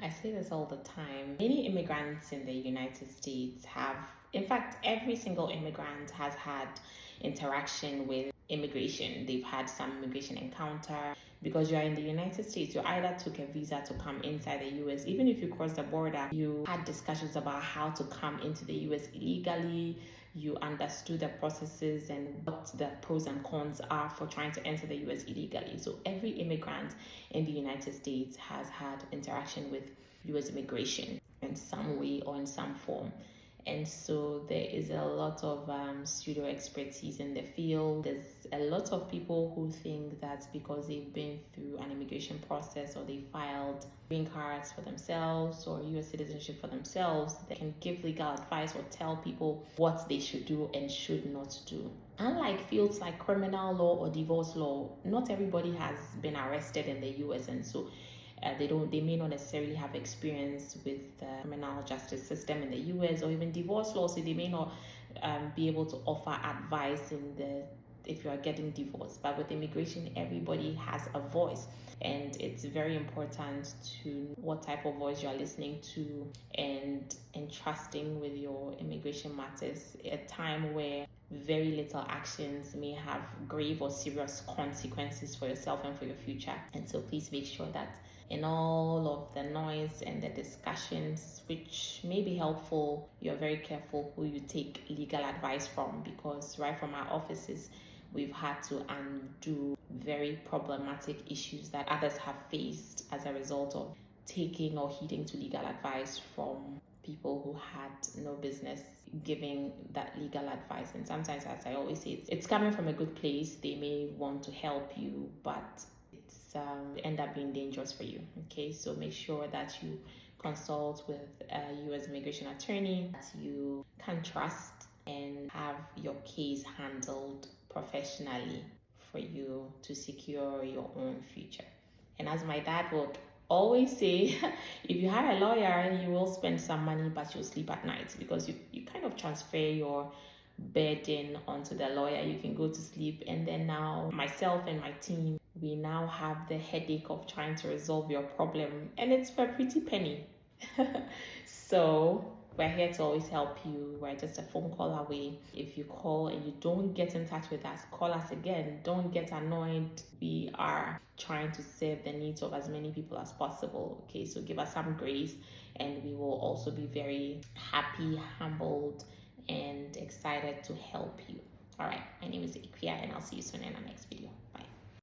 I say this all the time. Many immigrants in the United States have, in fact, every single immigrant has had interaction with immigration. They've had some immigration encounter. Because you are in the United States, you either took a visa to come inside the US. Even if you cross the border, you had discussions about how to come into the US illegally. You understood the processes and what the pros and cons are for trying to enter the US illegally. So every immigrant in the United States has had interaction with US immigration in some way or in some form. And so there is a lot of pseudo expertise in the field. There's a lot of people who think that because they've been through an immigration process or they filed green cards for themselves or US citizenship for themselves, they can give legal advice or tell people what they should do and should not do. Unlike fields like criminal law or divorce law, not everybody has been arrested in the US, and so they may not necessarily have experience with the criminal justice system in the US or even divorce law, so they may not be able to offer advice if you are getting divorced. But with immigration, everybody has a voice, and it's very important to know what type of voice you are listening to and entrusting with your immigration matters. A time where very little actions may have grave or serious consequences for yourself and for your future. And so please make sure that in all of the noise and the discussions, which may be helpful, you're very careful who you take legal advice from, because right from our offices, we've had to undo very problematic issues that others have faced as a result of taking or heeding to legal advice from people who had no business giving that legal advice. And sometimes, as I always say, it's coming from a good place. They may want to help you, but it's end up being dangerous for you. Okay, so make sure that you consult with a U.S. immigration attorney that you can trust and have your case handled professionally for you to secure your own future. And as my dad would always say, if you hire a lawyer, you will spend some money, but you'll sleep at night, because you kind of transfer your burden onto the lawyer. You can go to sleep, and then now myself and my team, we now have the headache of trying to resolve your problem, and it's for a pretty penny. So we're here to always help you. We're just a phone call away. If you call and you don't get in touch with us, call us again. Don't get annoyed. We are trying to serve the needs of as many people as possible. Okay, so give us some grace, and we will also be very happy, humbled, and excited to help you. All right, my name is Ikuya, and I'll see you soon in our next video.